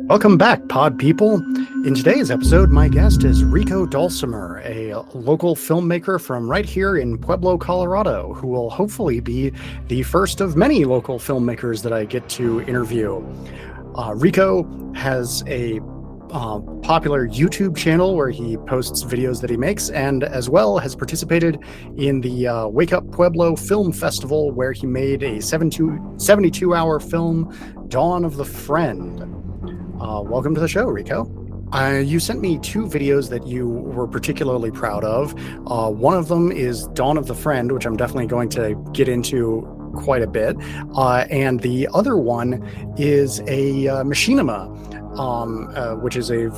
Welcome back, pod people. In today's episode, my guest is Rico Dalsimer, a local filmmaker from right here in Pueblo, Colorado, who will hopefully be the first of many local filmmakers that I get to interview. Rico has a popular YouTube channel where he posts videos that he makes, and as well has participated in the Wake Up Pueblo Film Festival, where he made a 72-hour film, Dawn of the Friend. Welcome to the show, Rico. You sent me two videos that you were particularly proud of. One of them is Dawn of the Friend, which I'm definitely going to get into quite a bit. And the other one is a machinima, which is a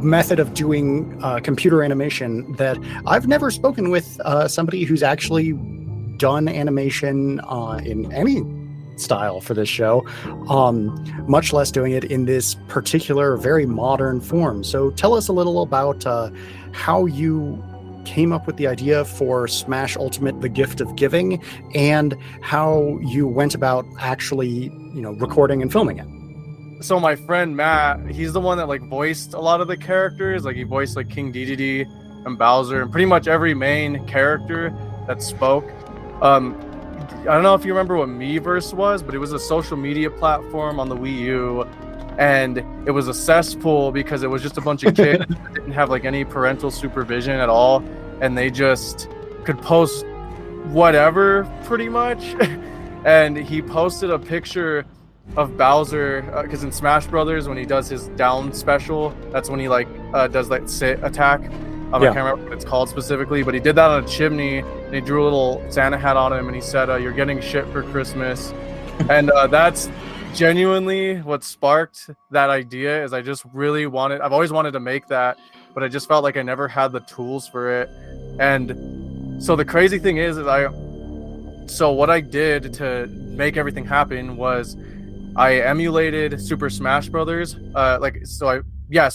method of doing computer animation that I've never spoken with somebody who's actually done animation in any style for this show, much less doing it in this particular very modern form. So tell us a little about how you came up with the idea for Smash Ultimate: The Gift of Giving, and how you went about actually, recording and filming it. So my friend Matt, he's the one that voiced a lot of the characters. He voiced King DDD and Bowser and pretty much every main character that spoke. I don't know if you remember what Miiverse was, but it was a social media platform on the Wii U, and it was a cesspool because it was just a bunch of kids that didn't have any parental supervision at all, and they just could post whatever pretty much. And he posted a picture of Bowser because in Smash Brothers, when he does his down special, that's when he does that sit attack. I can't remember what it's called specifically, but he did that on a chimney, and he drew a little Santa hat on him, and he said, "You're getting shit for Christmas." And that's genuinely what sparked that idea. Is I just really I've always wanted to make that, but I just felt like I never had the tools for it. And so the crazy thing is so what I did to make everything happen was I emulated Super Smash Brothers. So I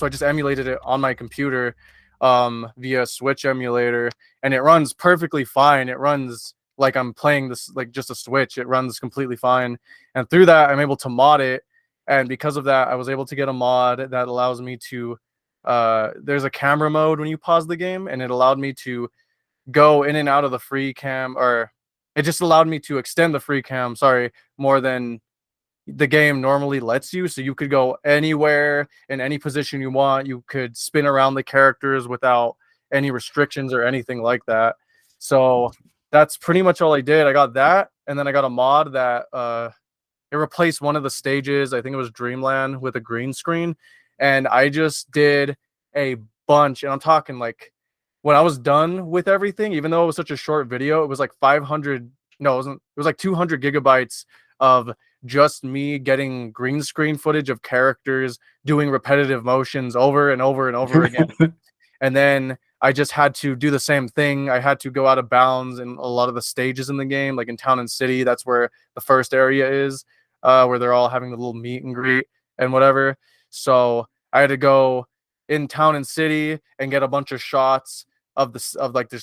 just emulated it on my computer via Switch emulator, and it runs perfectly fine. It runs like I'm playing this just a Switch. It runs completely fine, and through that I'm able to mod it. And because of that, I was able to get a mod that allows me to there's a camera mode when you pause the game, and it allowed me to go in and out of the free cam, or it just allowed me to extend the free cam, more than the game normally lets you. So you could go anywhere in any position you want. You could spin around the characters without any restrictions or anything like that. So that's pretty much all I did. I got that, and then I got a mod that it replaced one of the stages. I think it was Dreamland, with a green screen, and I just did a bunch. And I'm talking when I was done with everything, even though it was such a short video, it was 500. No, it wasn't. It was 200 gigabytes of just me getting green screen footage of characters doing repetitive motions over and over and over again. And then I just had to do the same thing. I had to go out of bounds in a lot of the stages in the game, in Town and City. That's where the first area is, where they're all having the little meet and greet and whatever. So I had to go in Town and City and get a bunch of shots of just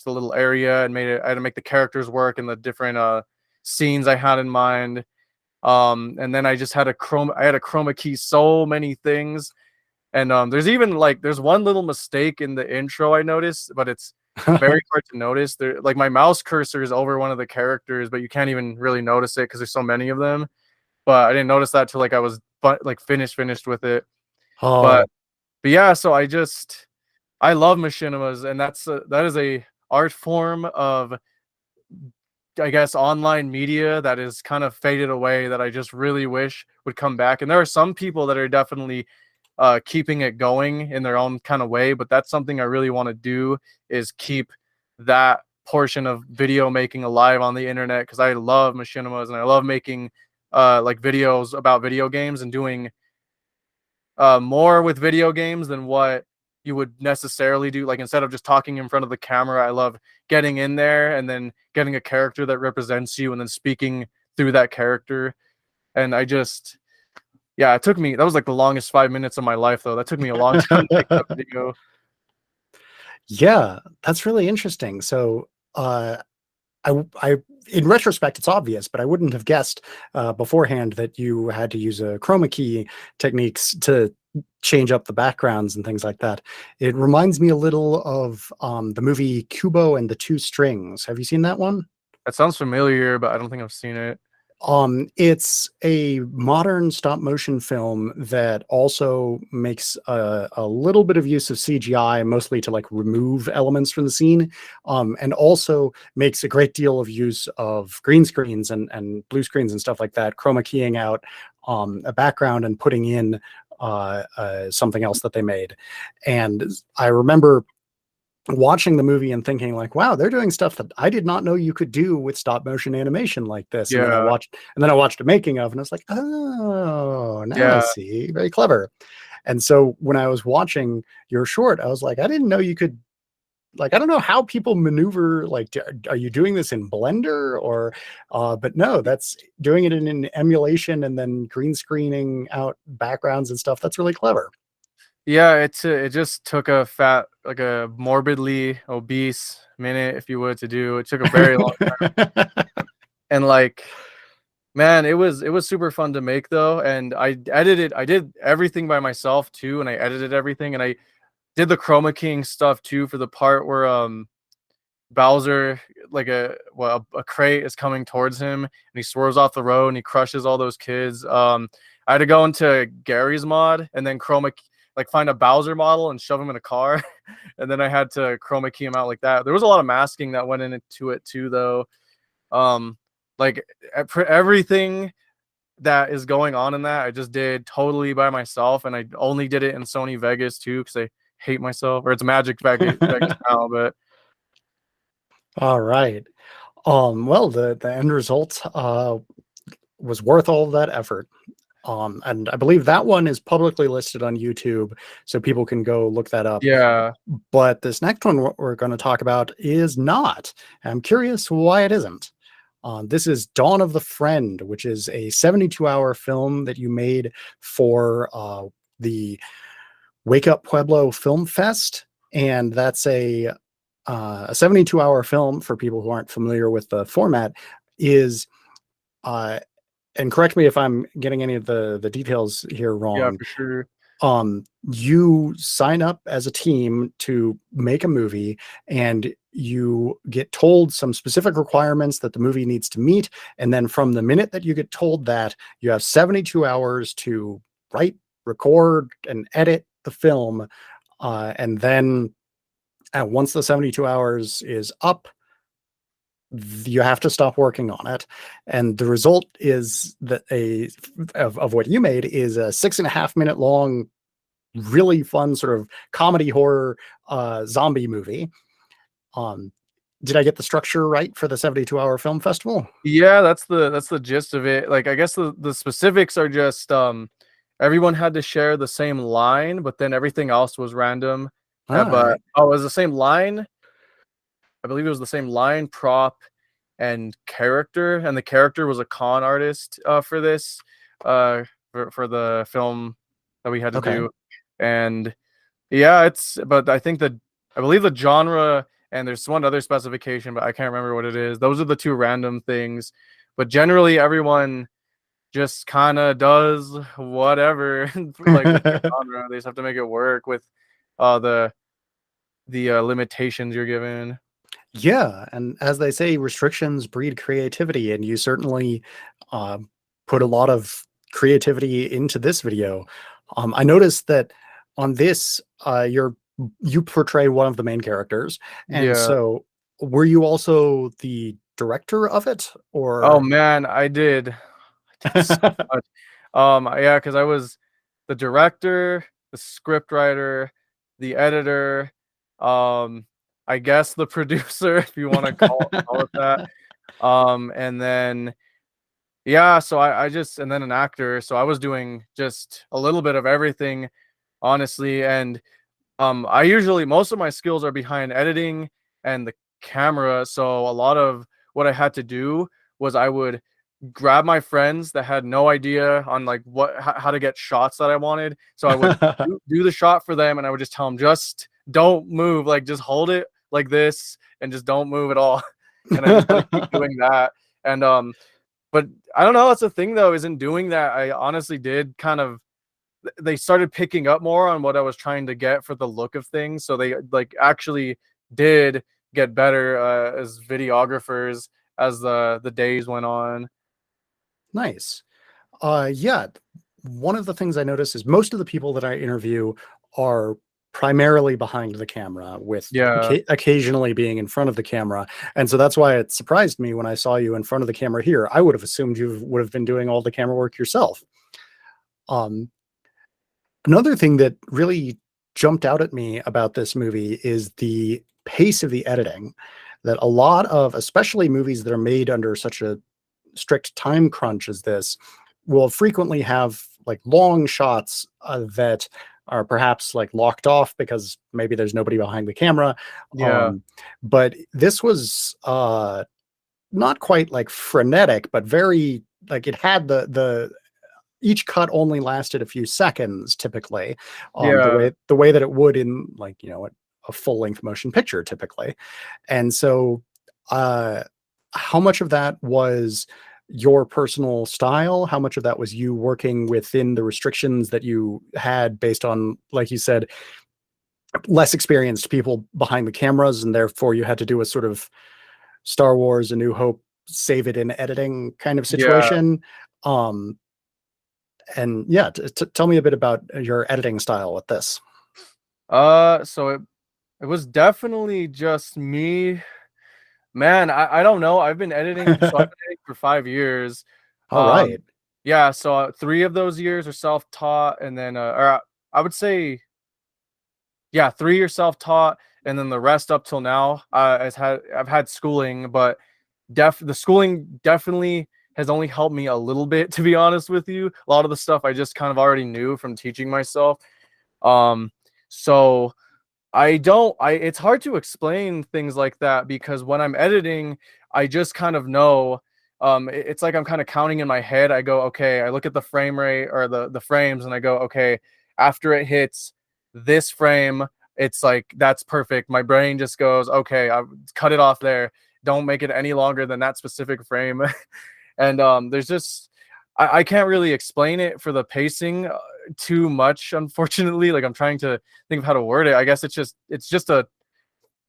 the little area, and I had to make the characters work and the different scenes I had in mind. And then I just had a chroma key so many things. And there's even there's one little mistake in the intro I noticed, but it's very hard to notice. There, my mouse cursor is over one of the characters, but you can't even really notice it because there's so many of them. But I didn't notice that till I was finished with it. Oh. But yeah, so I love machinimas, and that is a art form of, I guess, online media that is kind of faded away, that I just really wish would come back. And there are some people that are definitely keeping it going in their own kind of way, but that's something I really want to do, is keep that portion of video making alive on the internet, because I love machinimas, and I love making videos about video games, and doing more with video games than what you would necessarily do. Instead of just talking in front of the camera, I love getting in there and then getting a character that represents you and then speaking through that character. And it took me, that was the longest 5 minutes of my life, though. That took me a long time to make that video. Yeah, that's really interesting. So I in retrospect, it's obvious, but I wouldn't have guessed beforehand that you had to use a chroma key techniques to change up the backgrounds and things like that. It reminds me a little of the movie Kubo and the Two Strings. Have you seen that one? That sounds familiar, but I don't think I've seen it. It's a modern stop motion film that also makes a little bit of use of CGI, mostly to like remove elements from the scene, and also makes a great deal of use of green screens and blue screens and stuff like that, chroma keying out a background and putting in something else that they made. And I remember watching the movie and thinking like, wow, they're doing stuff that I did not know you could do with stop motion animation like this. And Yeah, then I watched a making of, and I was like, oh, now I yeah, see. Very clever. And so when I was watching your short, I was like, I didn't know you could, like, I don't know how people maneuver, like, are you doing this in Blender or but no, that's doing it in an emulation and then green screening out backgrounds and stuff. That's really clever. yeah. It just took a like a morbidly obese minute, if you would, to do. It took a very long and like, man, it was super fun to make though. And I did everything by myself too, and I edited everything, and I did the chroma keying stuff too for the part where Bowser, like a crate is coming towards him and he swerves off the road and he crushes all those kids. I had to go into Gary's mod and then like find a Bowser model and shove him in a car, and then I had to chroma key him out like that. There was a lot of masking that went into it too, though. Like for everything that is going on in that, I just did totally by myself, and I only did it in Sony Vegas too because I hate myself, or it's Magic Vegas now, but. All right. Well, the end result was worth all of that effort. And I believe that one is publicly listed on YouTube, so people can go look that up. Yeah. But this next one we're going to talk about is not. I'm curious why it isn't. This is Dawn of the Friend, which is a 72-hour film that you made for the Wake Up Pueblo Film Fest, and that's a 72-hour film, for people who aren't familiar with the format, is and correct me if I'm getting any of the details here Yeah, wrong. for sure. You sign up as a team to make a movie, and you get told some specific requirements that the movie needs to meet, and then from the minute that you get told that, you have 72 hours to write, record, and edit the film, and then once the 72 hours is up, you have to stop working on it. And the result is that of what you made is a 6.5 minute long, really fun sort of comedy horror zombie movie. Did I get the structure right for the 72-hour film festival? Yeah, that's the gist of it. Like, I guess the specifics are just everyone had to share the same line, but then everything else was random. All right. It was the same line. I believe it was the same line, prop, and character, and the character was a con artist for this for the film that we had to Okay. do. And yeah, but I believe the genre, and there's one other specification, but I can't remember what it is. Those are the two random things. But generally everyone just kind of does whatever like with the genre. They just have to make it work with the limitations you're given. Yeah, and as they say, restrictions breed creativity, and you certainly put a lot of creativity into this video. I noticed that on this, you portray one of the main characters, and Yeah. so were you also the director of it, Oh or? man, I did. I did so much. Yeah, because I was the director, the script writer, the editor, I guess the producer, if you want to call it that. And then yeah, so I just, and then an actor. So I was doing just a little bit of everything, honestly. And I usually, most of my skills are behind editing and the camera. So a lot of what I had to do was I would grab my friends that had no idea on like how to get shots that I wanted. So I would do the shot for them, and I would just tell them, just don't move, like just hold it like this and just don't move at all. and I just want to keep doing that. And but I don't know. That's the thing though, is in doing that, I honestly did kind of, they started picking up more on what I was trying to get for the look of things. So they like actually did get better as videographers as the days went on. Nice. Yeah, one of the things I notice is most of the people that I interview are primarily behind the camera, with Yeah. occasionally being in front of the camera. And so that's why it surprised me when I saw you in front of the camera here. I would have assumed you would have been doing all the camera work yourself. Um, Another thing that really jumped out at me about this movie is the pace of the editing. That a lot of, especially movies that are made under such a strict time crunch as this, will frequently have like long shots that are perhaps like locked off because maybe there's nobody behind the camera. Yeah. But this was not quite like frenetic, but very like, it had the each cut only lasted a few seconds typically, Yeah. the way that it would in, like, you know, a full length motion picture typically. And so uh how much of that was your personal style? How much of that was you working within the restrictions that you had based on, like you said, less experienced people behind the cameras, and therefore you had to do a sort of Star Wars A New Hope, save it in editing kind of Yeah. situation? Um, and yeah, tell me a bit about your editing style with this. So it was definitely just me. Man, I don't know. I've been editing, so I've been editing for 5 years. All Um, right. yeah, so 3 of those years are self-taught, and then or I would say, yeah, 3 are self-taught, and then the rest up till now I've had schooling, but the schooling definitely has only helped me a little bit, to be honest with you. A lot of the stuff I just kind of already knew from teaching myself. Um, so it's hard to explain things like that, because when I'm editing, I just kind of know. It's like I'm kind of counting in my head. I go, okay, I look at the frame rate or the frames, and I go, okay, after it hits this frame, it's like that's perfect. My brain just goes, okay, I cut it off there. Don't make it any longer than that specific frame. And there's just, I can't really explain it for the pacing too much, unfortunately. Like, I'm trying to think of how to word it. I guess it's just a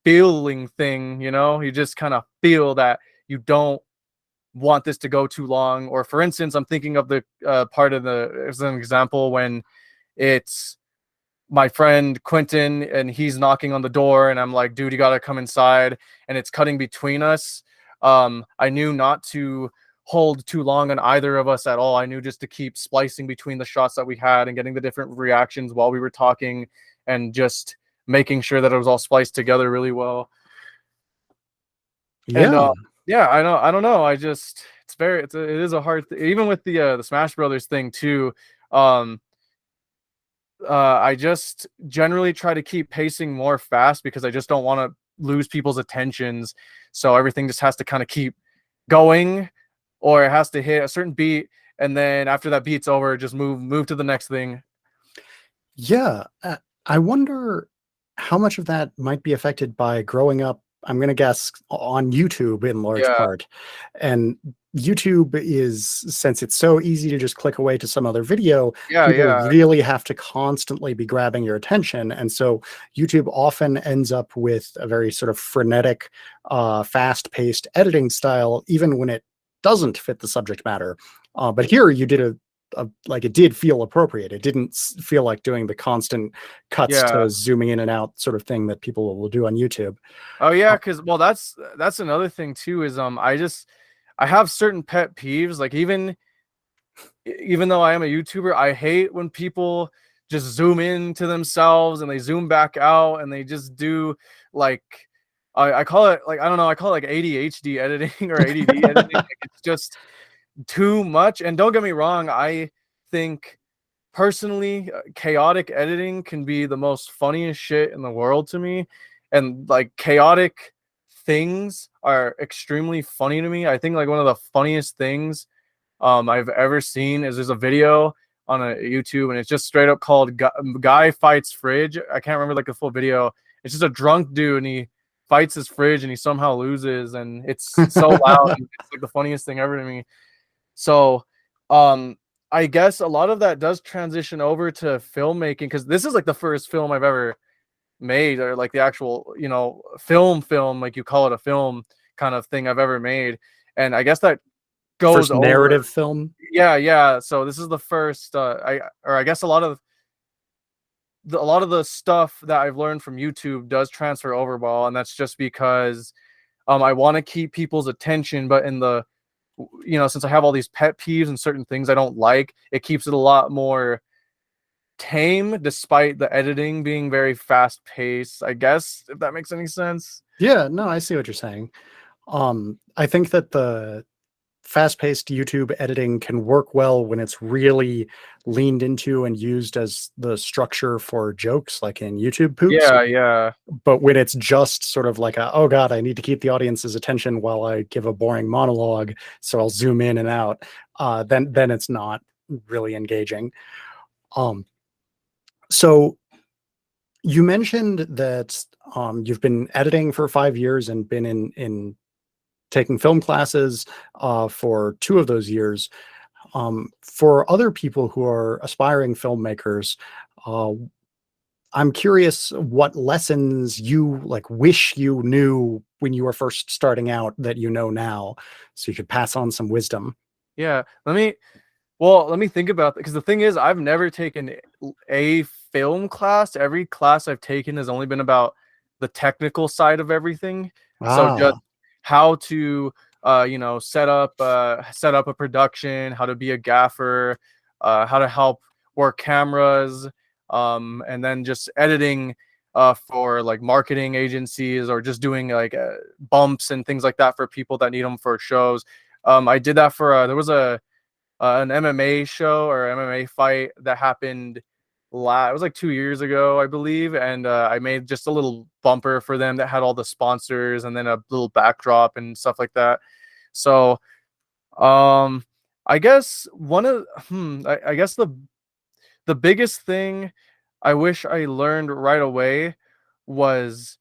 feeling thing, you know. You just kind of feel that you don't want this to go too long. Or for instance, I'm thinking of the part of the, as an example, when it's my friend Quentin and he's knocking on the door, and I'm like, dude, you gotta come inside, and it's cutting between us. I knew not to hold too long on either of us at all. I knew just to keep splicing between the shots that we had and getting the different reactions while we were talking, and just making sure that it was all spliced together really well. And Yeah. yeah, I don't know. I just, it is a hard even with the Smash Brothers thing too. Um, I just generally try to keep pacing more fast, because I just don't want to lose people's attentions. So everything just has to kind of keep going, or it has to hit a certain beat, and then after that beat's over, just move to the next thing. Yeah. I wonder how much of that might be affected by growing up, I'm going to guess, on YouTube in large Yeah, part. And YouTube is, since it's so easy to just click away to some other video, yeah, people yeah, really have to constantly be grabbing your attention. And so YouTube often ends up with a very sort of frenetic, fast paced editing style, even when it doesn't fit the subject matter. But here you did like, it did feel appropriate. It didn't feel like doing the constant cuts yeah. to zooming in and out sort of thing that people will do on YouTube. Oh yeah, Uh, because well, that's another thing too. Is I have certain pet peeves. Like, even though I am a YouTuber, I hate when people just zoom into themselves and they zoom back out, and they just do like, I call it, like, I don't know, I call it like ADHD editing or ADD editing. Like, it's just too much. And don't get me wrong, I think personally, chaotic editing can be the most funniest shit in the world to me. And like, chaotic things are extremely funny to me. I think like one of the funniest things I've ever seen is, there's a video on a YouTube, and it's just straight up called Guy Fights Fridge. I can't remember like the full video. It's just a drunk dude, and fights his fridge and he somehow loses, and it's so loud. And it's like the funniest thing ever to me. So, I guess a lot of that does transition over to filmmaking, because this is like the first film I've ever made, or like the actual, film, like you call it a film kind of thing I've ever made. And I guess that goes First narrative over. film. Yeah. So this is the first, I guess a lot of the stuff that I've learned from YouTube does transfer over well, and that's just because I want to keep people's attention, but in the since I have all these pet peeves and certain things I don't like, it keeps it a lot more tame, despite the editing being very fast paced, I guess, if that makes any sense. Yeah, no, I see what you're saying. I think that the fast-paced YouTube editing can work well when it's really leaned into and used as the structure for jokes, like in YouTube poops. Yeah. But when it's just sort of like oh god, I need to keep the audience's attention while I give a boring monologue, so I'll zoom in and out, then it's not really engaging. So you mentioned that you've been editing for 5 years and been in taking film classes for 2 of those years. For other people who are aspiring filmmakers, uh, I'm curious what lessons you like wish you knew when you were first starting out that you know now, so you could pass on some wisdom. Yeah. Let me think about that, because the thing is, I've never taken a film class. Every class I've taken has only been about the technical side of everything. So just Ah, how to set up a production, how to be a gaffer, how to help work cameras, and then just editing for like marketing agencies, or just doing like bumps and things like that for people that need them for shows. I did that for there was an MMA show or MMA fight that happened it was like 2 years ago, I believe, and I made just a little bumper for them that had all the sponsors and then a little backdrop and stuff like that. So, I guess I guess the biggest thing I wish I learned right away was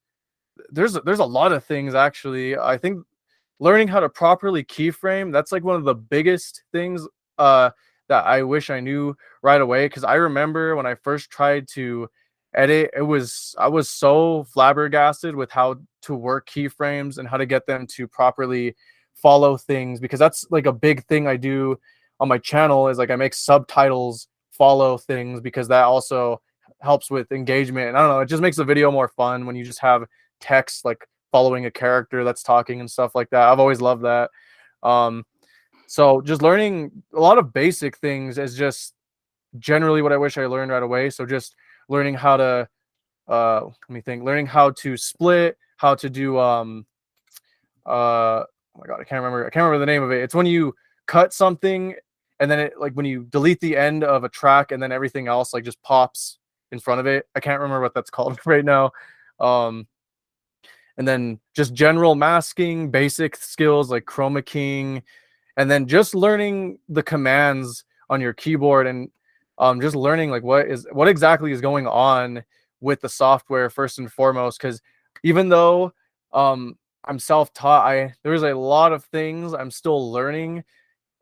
there's a lot of things actually. I think learning how to properly keyframe, that's like one of the biggest things uh that I wish I knew right away, because I remember when I first tried to edit, I was so flabbergasted with how to work keyframes and how to get them to properly follow things, because that's like a big thing I do on my channel, is like I make subtitles follow things, because that also helps with engagement. And I don't know, it just makes the video more fun when you just have text like following a character that's talking and stuff like that. I've always loved that. Um, so just learning a lot of basic things is just generally what I wish I learned right away. So just learning how to learning how to split, how to do oh my god, I can't remember the name of it. It's when you cut something and then it, like when you delete the end of a track and then everything else like just pops in front of it. I can't remember what that's called right now. Um and then just general masking, basic skills like chroma keying, and then just learning the commands on your keyboard, and just learning like what exactly is going on with the software first and foremost. Because even though I'm self-taught, there's a lot of things I'm still learning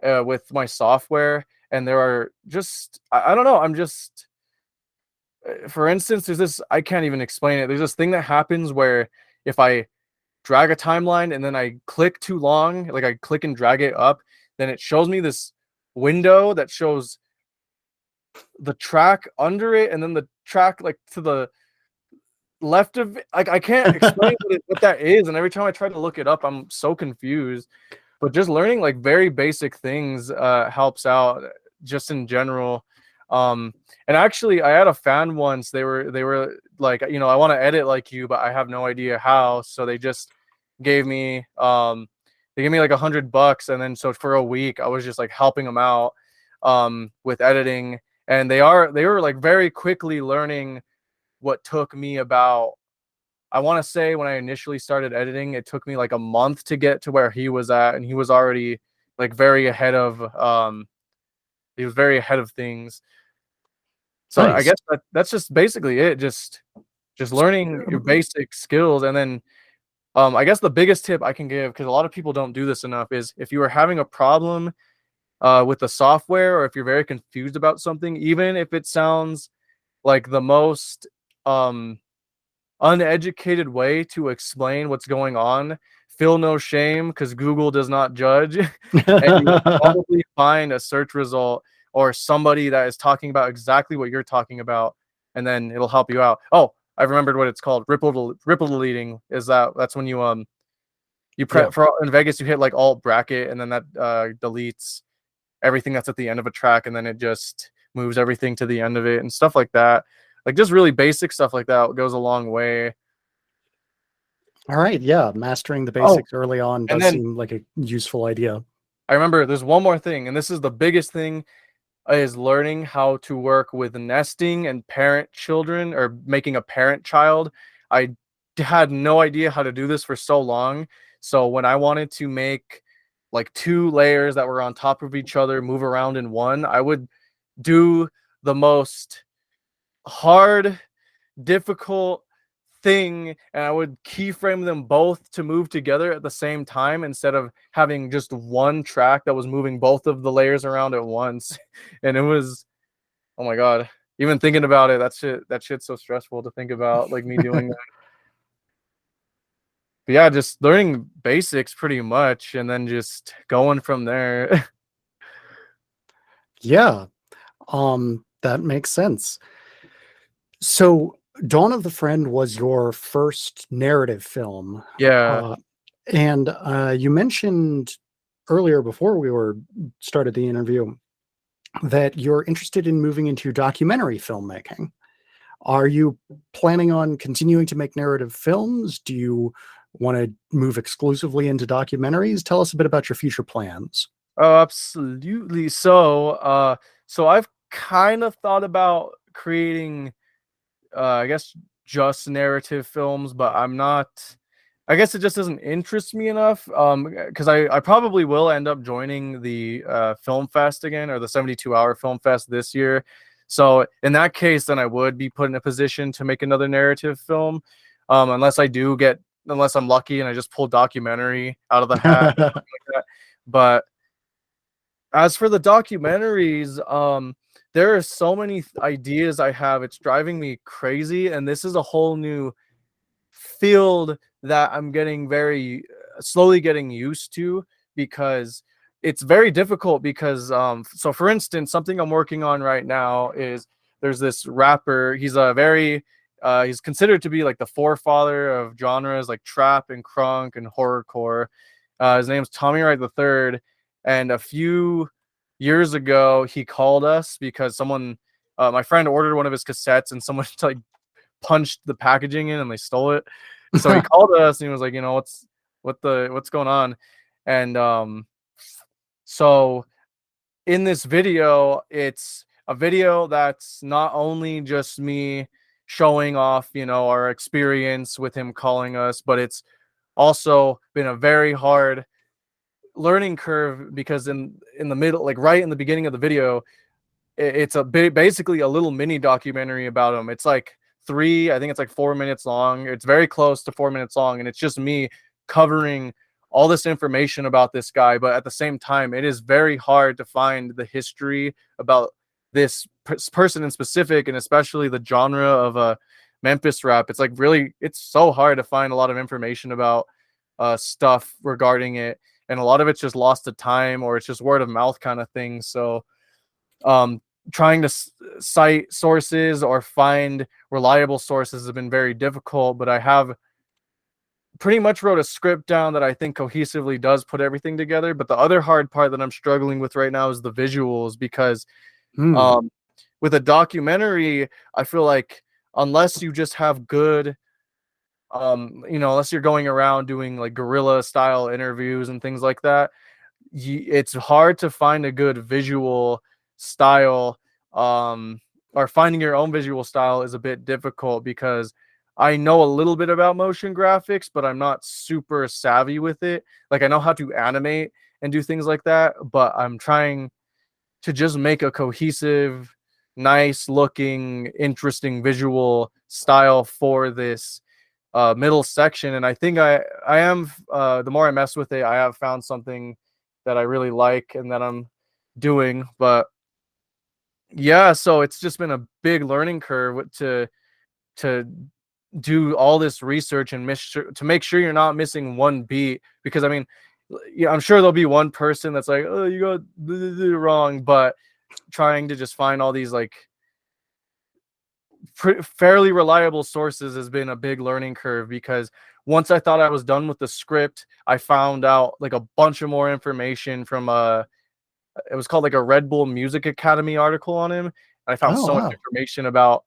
with my software, and there are just I don't know, I'm just for instance, there's this, I can't even explain it. There's this thing that happens where if I drag a timeline and then I click too long, like I click and drag it up, then it shows me this window that shows the track under it and then the track like to the left of it. Like I can't explain what that is, and every time I try to look it up, I'm so confused. But just learning like very basic things helps out just in general. And actually, I had a fan once. They were like, I want to edit like you, but I have no idea how. So they just gave me like $100, and then so for a week I was just like helping them out with editing, and they were like very quickly learning what took me about, I want to say when I initially started editing, it took me like a month to get to where he was at, and he was already like very ahead of things. So I nice. guess that's just basically it. Just learning your basic skills, and then I guess the biggest tip I can give, because a lot of people don't do this enough, is if you are having a problem with the software, or if you're very confused about something, even if it sounds like the most uneducated way to explain what's going on, feel no shame, because Google does not judge. And you will probably find a search result or somebody that is talking about exactly what you're talking about, and then it'll help you out. Oh, I remembered what it's called. Ripple deleting is that's when you Yeah. for in Vegas you hit like alt bracket, and then that deletes everything that's at the end of a track, and then it just moves everything to the end of it and stuff like that. Like just really basic stuff like that goes a long way. All right. Yeah. Mastering the Oh, basics early on and does then seem like a useful idea. I remember there's one more thing, and this is the biggest thing, is learning how to work with nesting and parent children, or making a parent child. I had no idea how to do this for so long. So when I wanted to make like two layers that were on top of each other move around in one, I would do the most hard, difficult thing, and I would keyframe them both to move together at the same time, instead of having just one track that was moving both of the layers around at once. And it was, oh my god, even thinking about it, that shit's so stressful to think about, like me doing that. But yeah, just learning basics pretty much, and then just going from there. Yeah. That makes sense. So, Dawn of the Friend was your first narrative film. Yeah. Uh, and you mentioned earlier before we were started the interview that you're interested in moving into documentary filmmaking. Are you planning on continuing to make narrative films? Do you want to move exclusively into documentaries? Tell us a bit about your future plans. Oh, absolutely. So I've kind of thought about creating I guess just narrative films, but I'm not. I guess it just doesn't interest me enough. Because I probably will end up joining the film fest again, or the 72-hour film fest this year. So in that case, then I would be put in a position to make another narrative film, unless unless I'm lucky and I just pull documentary out of the hat or something like that. But as for the documentaries, there are so many ideas I have. It's driving me crazy, and this is a whole new field that I'm getting very slowly getting used to, because it's very difficult. Because so for instance, something I'm working on right now is, there's this rapper. He's a very he's considered to be like the forefather of genres like trap and crunk and horrorcore. His name's Tommy Wright the Third, and a few years ago he called us because someone, my friend, ordered one of his cassettes, and someone like punched the packaging in and they stole it. So he called us and he was like, what's going on? And so in this video, it's a video that's not only just me showing off, our experience with him calling us, but it's also been a very hard learning curve, because in the middle, like right in the beginning of the video, it's basically a little mini documentary about him. It's like I think it's like 4 minutes long. It's very close to 4 minutes long, and it's just me covering all this information about this guy. But at the same time, it is very hard to find the history about this person in specific, and especially the genre of Memphis rap. It's like it's so hard to find a lot of information about stuff regarding it, and a lot of it's just lost to time, or it's just word of mouth kind of thing. So trying to cite sources or find reliable sources has been very difficult, but I have pretty much wrote a script down that I think cohesively does put everything together. But the other hard part that I'm struggling with right now is the visuals, because with a documentary, I feel like unless you just have good, unless you're going around doing like guerrilla style interviews and things like that, it's hard to find a good visual style, or finding your own visual style is a bit difficult, because I know a little bit about motion graphics, but I'm not super savvy with it. Like I know how to animate and do things like that, but I'm trying to just make a cohesive, nice looking, interesting visual style for this middle section, and I think I am the more I mess with it, I have found something that I really like and that I'm doing. But yeah, so it's just been a big learning curve to do all this research and to make sure you're not missing one beat, because I mean, yeah, I'm sure there'll be one person that's like, oh, you got wrong, but trying to just find all these like fairly reliable sources has been a big learning curve, because once I thought I was done with the script, I found out like a bunch of more information from it was called like a Red Bull Music Academy article on him. And I found Oh, so much wow. information about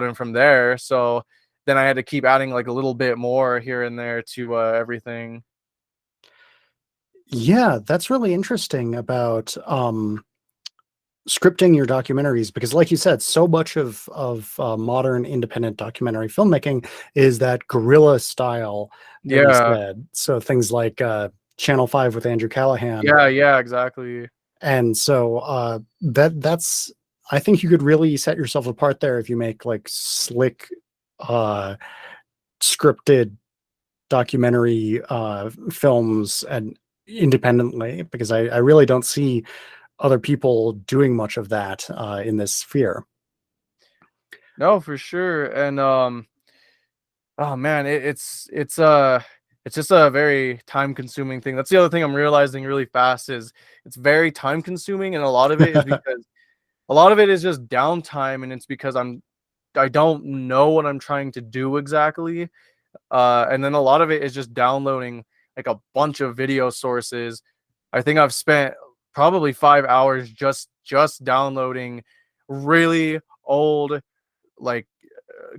him from there. So then I had to keep adding like a little bit more here and there to everything. Yeah, that's really interesting about scripting your documentaries, because like you said, so much of modern independent documentary filmmaking is that guerrilla style that you Yeah. said. So things like Channel 5 with Andrew Callahan. Yeah, exactly. And so that's I think you could really set yourself apart there if you make like slick uh scripted documentary films and independently, because I really don't see other people doing much of that in this sphere. No, for sure. And oh man, it's just a very time consuming thing. That's the other thing I'm realizing really fast is it's very time consuming, and a lot of it is because a lot of it is just downtime, and it's because I don't know what I'm trying to do exactly. And then a lot of it is just downloading like a bunch of video sources. I think I've spent probably 5 hours just downloading really old like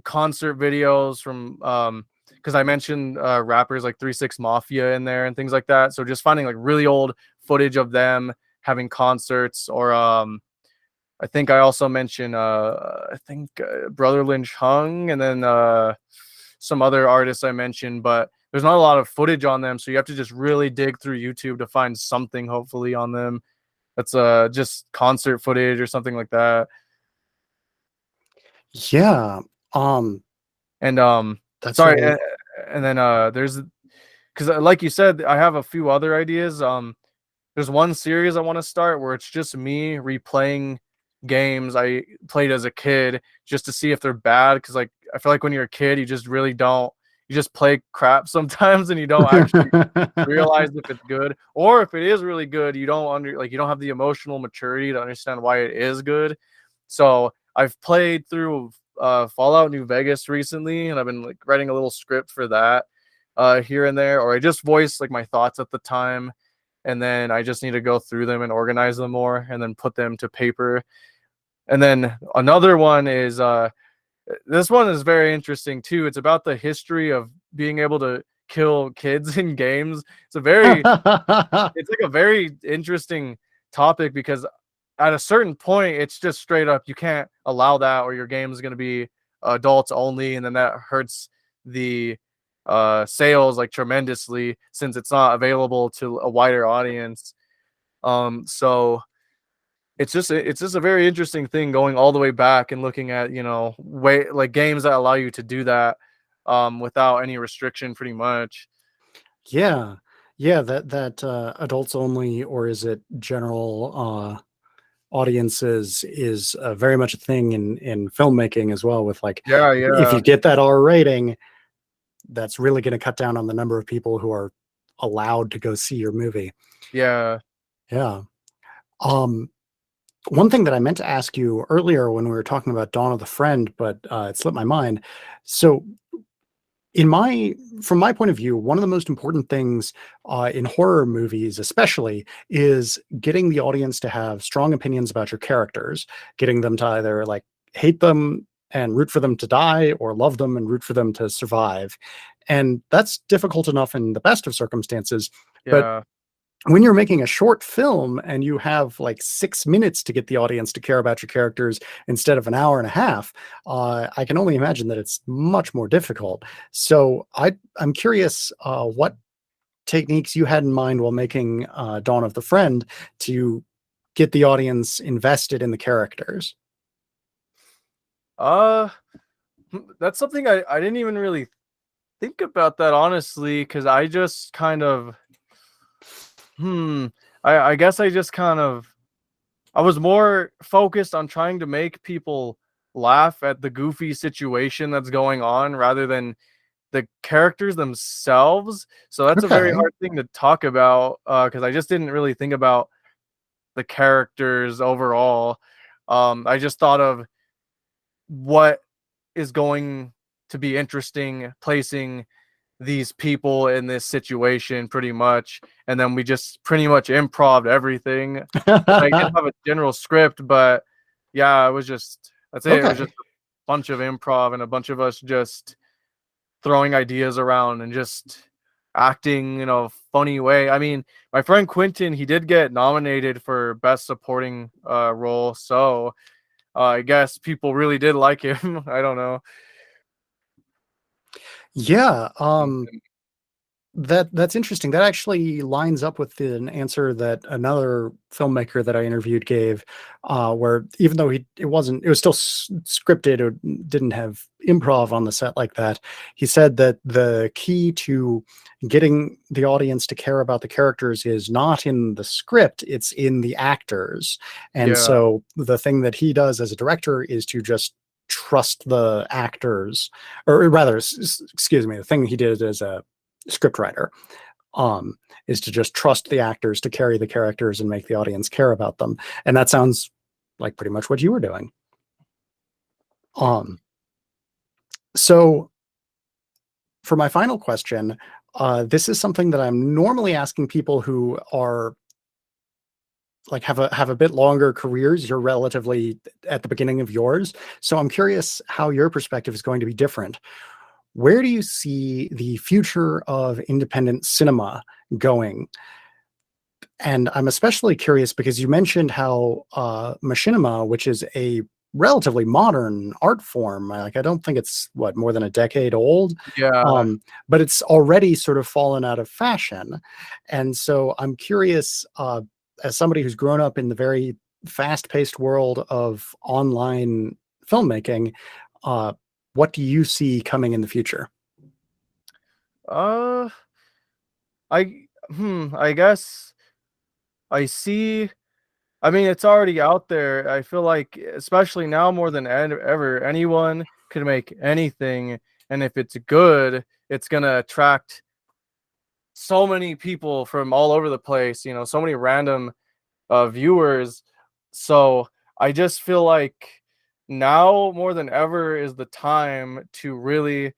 concert videos from because I mentioned rappers like 3 6 Mafia in there and things like that. So just finding like really old footage of them having concerts, or I think I also mentioned I think Brother Lynch Hung, and then some other artists I mentioned, but there's not a lot of footage on them, so you have to just really dig through YouTube to find something hopefully on them that's just concert footage or something like that. Yeah. Um, And that's sorry, really and then there's because like you said, I have a few other ideas. There's one series I want to start where it's just me replaying games I played as a kid just to see if they're bad. Because like I feel like when you're a kid, you just really don't. You just play crap sometimes, and you don't actually realize if it's good, or if it is really good, you don't you don't have the emotional maturity to understand why it is good. So I've played through Fallout New Vegas recently, and I've been like writing a little script for that here and there, or I just voice like my thoughts at the time, and then I just need to go through them and organize them more, and then put them to paper. And then another one is this one is very interesting too. It's about the history of being able to kill kids in games. It's like a very interesting topic, because at a certain point it's just straight up you can't allow that, or your game is going to be adults only, and then that hurts the sales like tremendously, since it's not available to a wider audience. So it's just a very interesting thing going all the way back and looking at, way like games that allow you to do that without any restriction pretty much. yeah. Yeah, that adults only, or is it general audiences, is very much a thing in filmmaking as well, with like Yeah, if yeah, you get that R rating, that's really going to cut down on the number of people who are allowed to go see your movie. yeah. Yeah. Um, one thing that I meant to ask you earlier when we were talking about Dawn of the Friend, but it slipped my mind. So, in my from my point of view, one of the most important things in horror movies, especially, is getting the audience to have strong opinions about your characters, getting them to either like hate them and root for them to die, or love them and root for them to survive. And that's difficult enough in the best of circumstances. But Yeah. when you're making a short film and you have like 6 minutes to get the audience to care about your characters instead of an hour and a half, I can only imagine that it's much more difficult. So I'm curious what techniques you had in mind while making Dawn of the Friend to get the audience invested in the characters. Uh that's something I didn't even really think about that honestly, because I just kind of, hmm, I guess I just kind of, I was more focused on trying to make people laugh at the goofy situation that's going on rather than the characters themselves. So that's a very Okay. hard thing to talk about because I just didn't really think about the characters overall. I just thought of what is going to be interesting placing these people in this situation pretty much, and then we just pretty much improv everything. I did have a general script, but yeah, it was just that's it. It was just Okay. a bunch of improv and a bunch of us just throwing ideas around and just acting in a funny way. I mean, my friend Quentin, he did get nominated for best supporting role, so I guess people really did like him. I don't know. Yeah. That's interesting. That actually lines up with an answer that another filmmaker that I interviewed gave, where even though it was still scripted or didn't have improv on the set like that, he said that the key to getting the audience to care about the characters is not in the script, it's in the actors. And Yeah, so the thing that he does as a director is to just trust the actors, or rather, excuse me, the thing he did as a scriptwriter, um, is to just trust the actors to carry the characters and make the audience care about them. And that sounds like pretty much what you were doing. Um, so for my final question, this is something that I'm normally asking people who are like have a bit longer careers. You're relatively at the beginning of yours, so I'm curious how your perspective is going to be different. Where do you see the future of independent cinema going? And I'm especially curious because you mentioned how machinima, which is a relatively modern art form, like I don't think it's what, more than a decade old, yeah. but it's already sort of fallen out of fashion. And so I'm curious, as somebody who's grown up in the very fast-paced world of online filmmaking, uh, what do you see coming in the future? Uh, I guess I see. I mean, it's already out there. I feel like, especially now more than ever, anyone could make anything, and if it's good, it's gonna attract so many people from all over the place. You know, so many random viewers. So I just feel like now more than ever is the time to really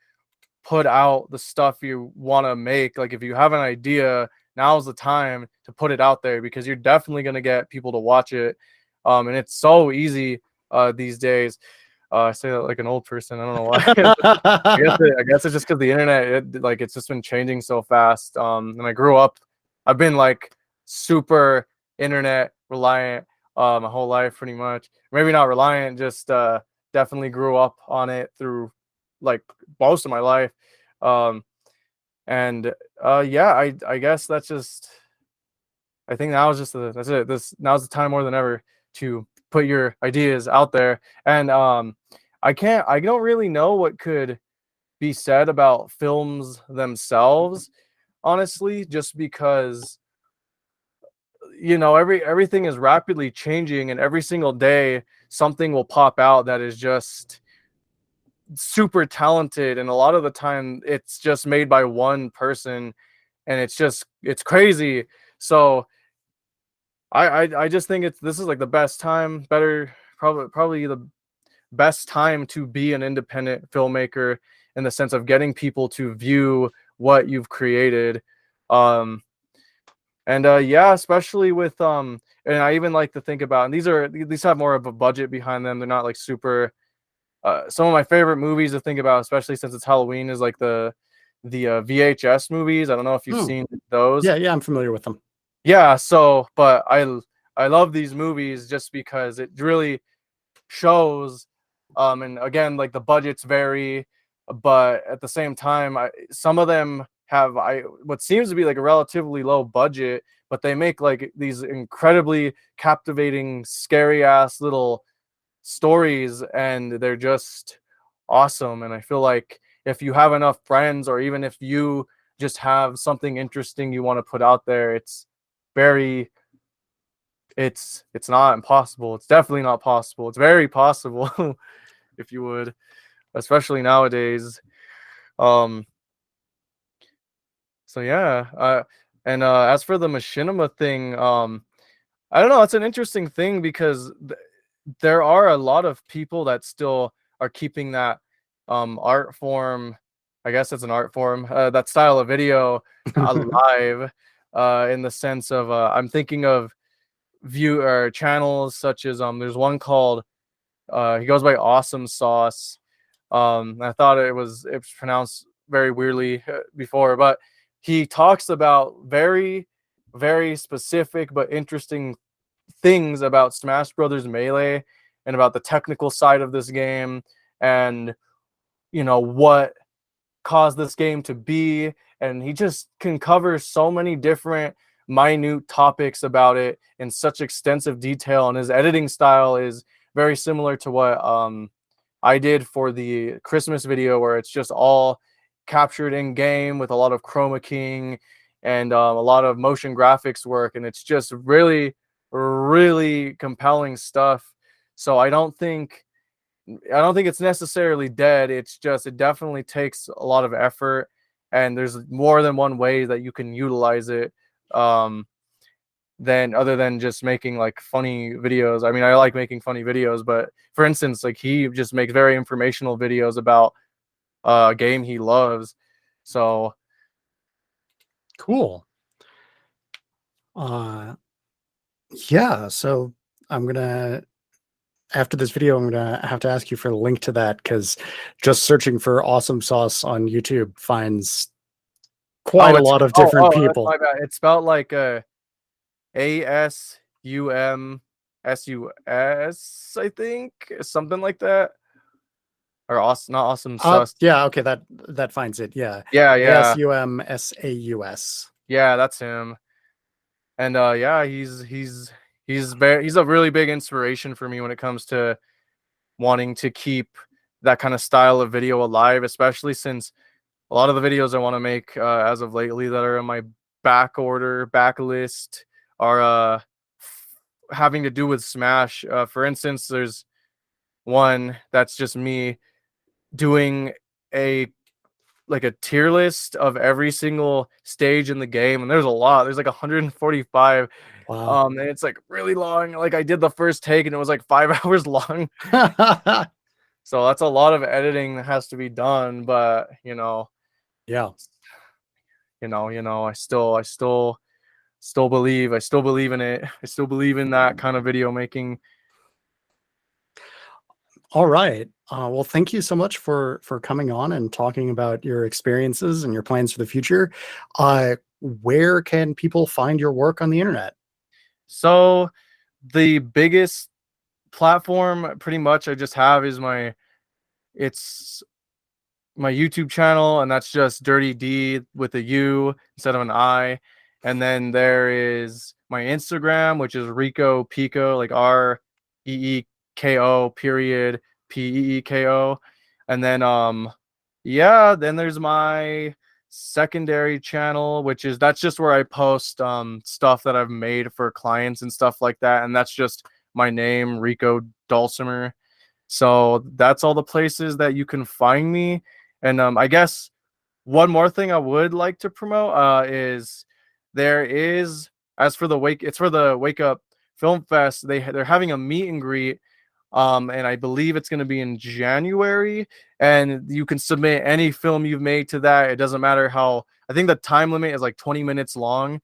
put out the stuff you want to make. Like if you have an idea, now's the time to put it out there because you're definitely going to get people to watch it. And it's so easy these days. I say that like an old person. I don't know why. I guess it's just because the internet, it's just been changing so fast. And I grew up, I've been like super internet reliant my whole life, pretty much. Maybe not reliant, just definitely grew up on it through like most of my life. Um, and yeah, I guess that's just. I think now is just that's it. Now's the time more than ever to put your ideas out there. And I don't really know what could be said about films themselves, honestly, just because everything is rapidly changing, and every single day something will pop out that is just super talented, and a lot of the time it's just made by one person, and it's crazy. So I just think this is like the best time, probably the best time to be an independent filmmaker in the sense of getting people to view what you've created. Um, and yeah, especially with and I even like to think about, and these have more of a budget behind them. They're not like super. Some of my favorite movies to think about, especially since it's Halloween, is like the VHS movies. I don't know if you've Hmm. seen those. Yeah, I'm familiar with them. Yeah, so but I love these movies just because it really shows and again, like the budgets vary, but at the same time some of them have what seems to be like a relatively low budget, but they make like these incredibly captivating, scary ass little stories, and they're just awesome. And I feel like if you have enough friends, or even if you just have something interesting you want to put out there, very it's not impossible. It's definitely not possible. It's very possible if you would, especially nowadays. Um so yeah, and as for the machinima thing, I don't know, it's an interesting thing because there are a lot of people that still are keeping that art form. I guess it's an art form, that style of video alive, in the sense of I'm thinking of view or channels such as there's one called he goes by Awesome Sauce. I thought it was pronounced very weirdly before, but he talks about very, very specific but interesting things about Smash Brothers Melee and about the technical side of this game, and what caused this game to be. And he just can cover so many different minute topics about it in such extensive detail, and his editing style is very similar to what I did for the Christmas video, where it's just all captured in game with a lot of chroma keying and a lot of motion graphics work, and it's just really, really compelling stuff. So I don't think it's necessarily dead. It's just it definitely takes a lot of effort, and there's more than one way that you can utilize it. Um, than other than just making like funny videos. I mean, I like making funny videos, but for instance, like he just makes very informational videos about a game he loves. So Cool. Yeah, so I'm gonna after this video, I'm gonna have to ask you for a link to that, because just searching for Awesome Sauce on YouTube finds quite a it's lot of oh different that's people. my bad. It's spelled like ASUMSUS, I think, something like that. Or awesome, not Awesome Sus. Yeah, okay, that finds it. Yeah. Yeah, yeah, ASUMSAUS. yeah, that's him. And yeah, he's a really big inspiration for me when it comes to wanting to keep that kind of style of video alive, especially since a lot of the videos I want to make as of lately that are in my backlist are having to do with Smash. For instance, there's one that's just me doing a a tier list of every single stage in the game, and there's a lot. There's like 145. Wow. And it's like really long. Like I did the first take and it was like 5 hours long. So that's a lot of editing that has to be done. But Yeah. I still believe. I still believe in it. I still believe in that kind of video making. All right. Well, thank you so much for coming on and talking about your experiences and your plans for the future. Where can people find your work on the internet? So the biggest platform pretty much I just have is it's my YouTube channel, and that's just Durty D with a U instead of an I. And then there is my Instagram, which is Rico Pico, like REEKO period PEEKO. And then yeah, then there's my secondary channel, that's just where I post stuff that I've made for clients and stuff like that. And that's just my name, Rico Dalsimer. So that's all the places that you can find me. And I guess one more thing I would like to promote is there is as for the Wake Up Film Fest, they're having a meet and greet, and I believe it's going to be in January, and you can submit any film you've made to that. It doesn't matter how. I think the time limit is like 20 minutes long,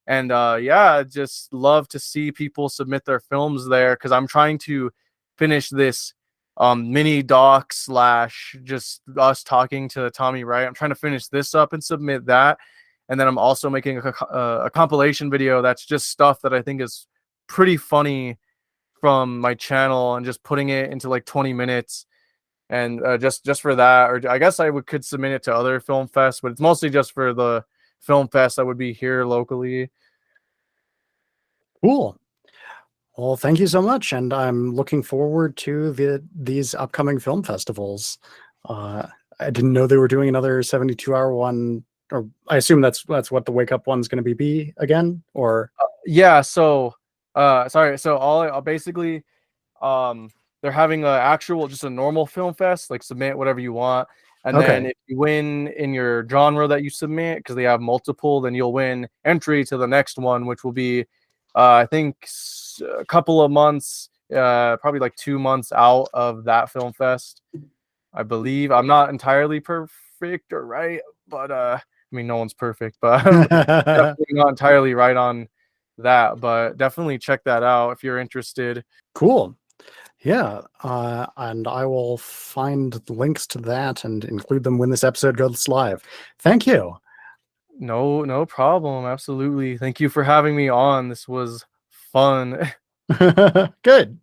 and yeah, I just love to see people submit their films there, because I'm trying to finish this mini doc / just us talking to Tommy Wright. I'm trying to finish this up and submit that, and then I'm also making a compilation video that's just stuff that I think is pretty funny from my channel, and just putting it into like 20 minutes, and just for that. Or I guess could submit it to other film fests, but it's mostly just for the film fest that would be here locally. Cool. Well, thank you so much, and I'm looking forward to these upcoming film festivals. Uh, I didn't know they were doing another 72-hour one, or I assume that's what the Wake Up one's going to be again, or Yeah. So, sorry. So I'll basically, they're having a actual, just a normal film fest. Like submit whatever you want, and then okay. if you win in your genre that you submit, because they have multiple, then you'll win entry to the next one, which will be, I think, a couple of months, probably like 2 months out of that film fest. I believe I'm not entirely perfect or right, but I mean, no one's perfect, but I'm definitely not entirely right on that. But definitely check that out if you're interested. Cool. Yeah, and I will find links to that and include them when this episode goes live. Thank you. No problem. Absolutely. Thank you for having me on. This was fun. Good.